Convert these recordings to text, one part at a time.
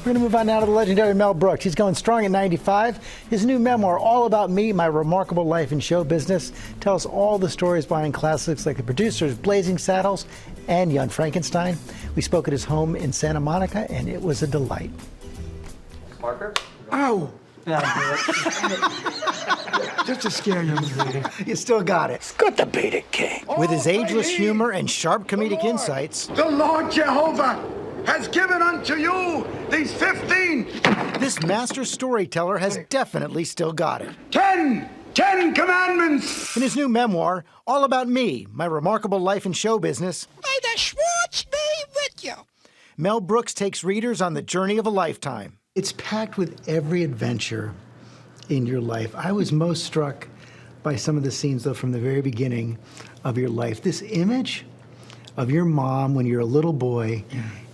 We're going to move on now to the legendary Mel Brooks. He's going strong at 95. His new memoir, All About Me, My Remarkable Life in Show Business, tells all the stories behind classics like The Producers, Blazing Saddles, and Young Frankenstein. We spoke at his home in Santa Monica, and it was a delight. Parker? Ow! Just to scare you, lady. You still got it. It's good to be the king. With his ageless humor and sharp comedic insights, The Lord Jehovah has given unto you these 15. this master storyteller has definitely still got it. 10 commandments. In his new memoir, All About Me, My Remarkable Life in Show Business, May the Schwartz be with you. Mel Brooks takes readers on the journey of a lifetime. It's packed with every adventure in your life. I was most struck by some of the scenes, though, from the very beginning of your life. This image of your mom when you're a little boy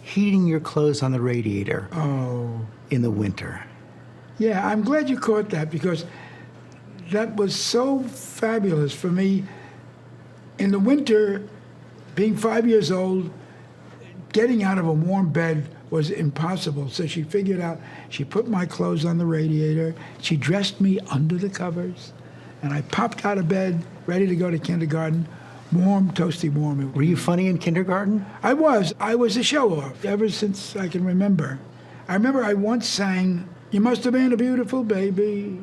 heating your clothes on the radiator in the winter. Yeah, I'm glad you caught that because that was so fabulous for me. In the winter, being 5 years old, getting out of a warm bed was impossible. So she figured out, she put my clothes on the radiator, she dressed me under the covers, and I popped out of bed, ready to go to kindergarten, warm, toasty warm. Were you funny in kindergarten? I was a show-off ever since I can remember. I remember I once sang, "You must have been a beautiful baby."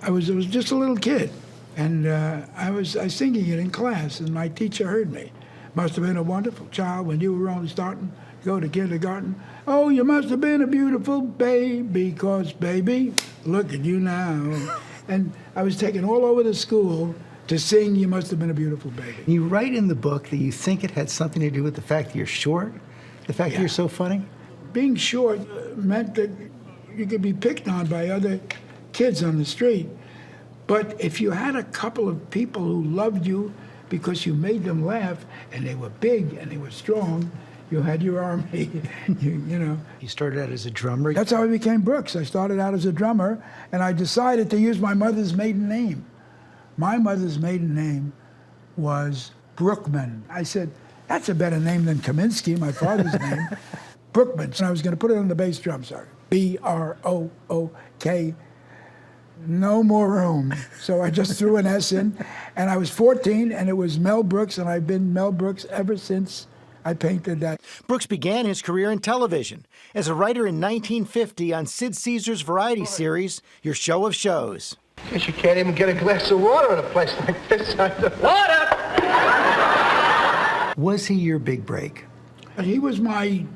I was just a little kid, and I was singing it in class, and my teacher heard me. "Must have been a wonderful child when you were only starting to go to kindergarten. Oh, you must have been a beautiful baby, 'cause baby, look at you now." And I was taken all over the school to sing "You Must Have Been a Beautiful Baby." You write in the book that you think it had something to do with the fact that you're short, the fact that you're so funny. Being short meant that you could be picked on by other kids on the street. But if you had a couple of people who loved you because you made them laugh, and they were big and they were strong, you had your army, you know. You started out as a drummer. That's how I became Brooks. I started out as a drummer, and I decided to use my mother's maiden name. My mother's maiden name was Brookman. I said, that's a better name than Kaminsky, my father's name. Brookman. So I was going to put it on the bass drum, sorry. B-R-O-O-K. No more room. So I just threw an S in, and I was 14, and it was Mel Brooks, and I've been Mel Brooks ever since I painted that. Brooks began his career in television as a writer in 1950 on Sid Caesar's variety series, Your Show of Shows. Guess you can't even get a glass of water in a place like this. Water! Was he your big break? And he was my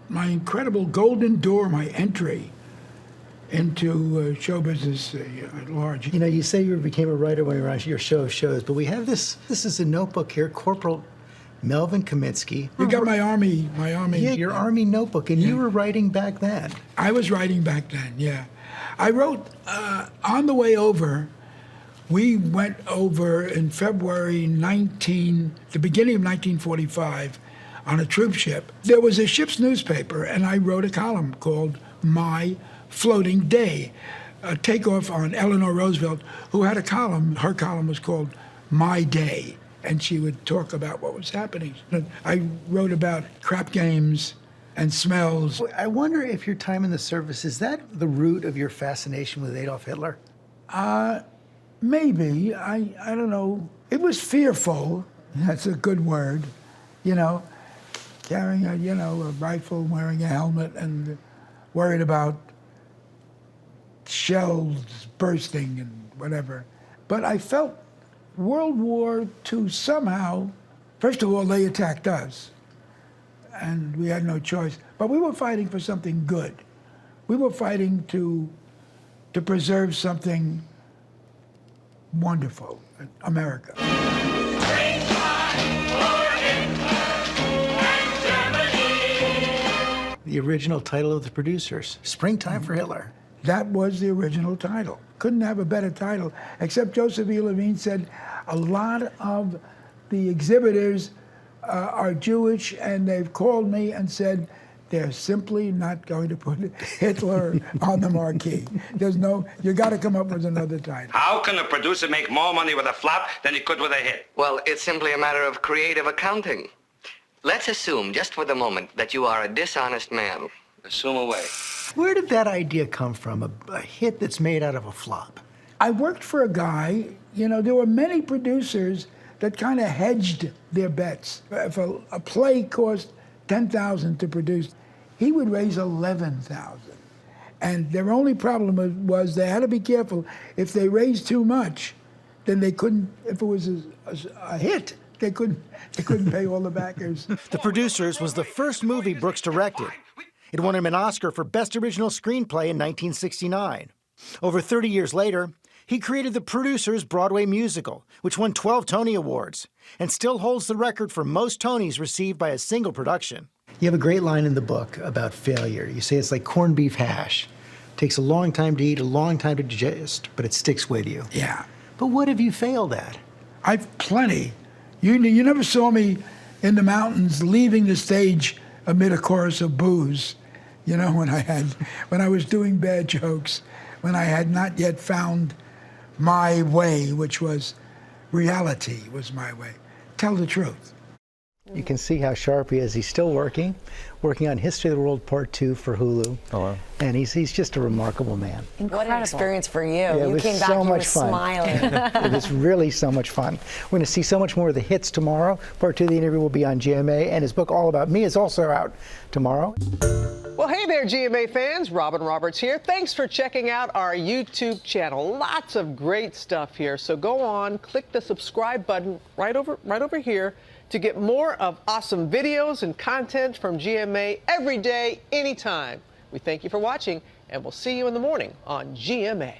incredible golden door, my entry into show business at large. You know, you say you became a writer when you were on Your Show of Shows, but we have this is a notebook here, Corporal Melvin Kaminsky. You got my army. Yeah, your army notebook, and you were writing back then. I was writing back then, yeah. I wrote, on the way over, we went over in February the beginning of 1945, on a troop ship. There was a ship's newspaper, and I wrote a column called My Floating Day, a takeoff on Eleanor Roosevelt, who had a column. Her column was called My Day, and she would talk about what was happening. I wrote about crap games and smells. I wonder if your time in the service, is that the root of your fascination with Adolf Hitler? Maybe. I don't know. It was fearful. That's a good word. You know, carrying a rifle, wearing a helmet, and worried about shells bursting and whatever. But I felt World War II somehow, first of all, they attacked us, and we had no choice. But we were fighting for something good. We were fighting to preserve something wonderful, America. The original title of The Producers, Springtime for Hitler. That was the original title. Couldn't have a better title, except Joseph E. Levine said a lot of the exhibitors are Jewish, and they've called me and said they're simply not going to put Hitler on the marquee. You got to come up with another title. How can a producer make more money with a flop than he could with a hit? Well, it's simply a matter of creative accounting. Let's assume, just for the moment, that you are a dishonest man. Assume away. Where did that idea come from, a hit that's made out of a flop? I worked for a guy, there were many producers that kind of hedged their bets. If a play cost $10,000 to produce, he would raise $11,000. And their only problem was they had to be careful. If they raised too much, then they couldn't, if it was a hit, they couldn't pay all the backers. The Producers was the first movie Brooks directed. It won him an Oscar for Best Original Screenplay in 1969. Over 30 years later, he created The Producers Broadway musical, which won 12 Tony Awards, and still holds the record for most Tonys received by a single production. You have a great line in the book about failure. You say it's like corned beef hash. It takes a long time to eat, a long time to digest, but it sticks with you. Yeah. But what have you failed at? I've plenty. You never saw me in the mountains leaving the stage amid a chorus of boos. When I was doing bad jokes, when I had not yet found my way, which was reality was my way. Tell the truth. You can see how sharp he is. He's still working on History of the World Part 2 for Hulu. Oh, wow. And he's just a remarkable man. What an experience for you. Yeah, You came back, so you much were fun. smiling. It was really so much fun. We're going to see so much more of the hits tomorrow. Part 2 of the interview will be on GMA, and his book, All About Me, is also out tomorrow. Well, hey there, GMA fans. Robin Roberts here. Thanks for checking out our YouTube channel. Lots of great stuff here. So go on, click the subscribe button right over here to get more of awesome videos and content from GMA every day, anytime. We thank you for watching, and we'll see you in the morning on GMA.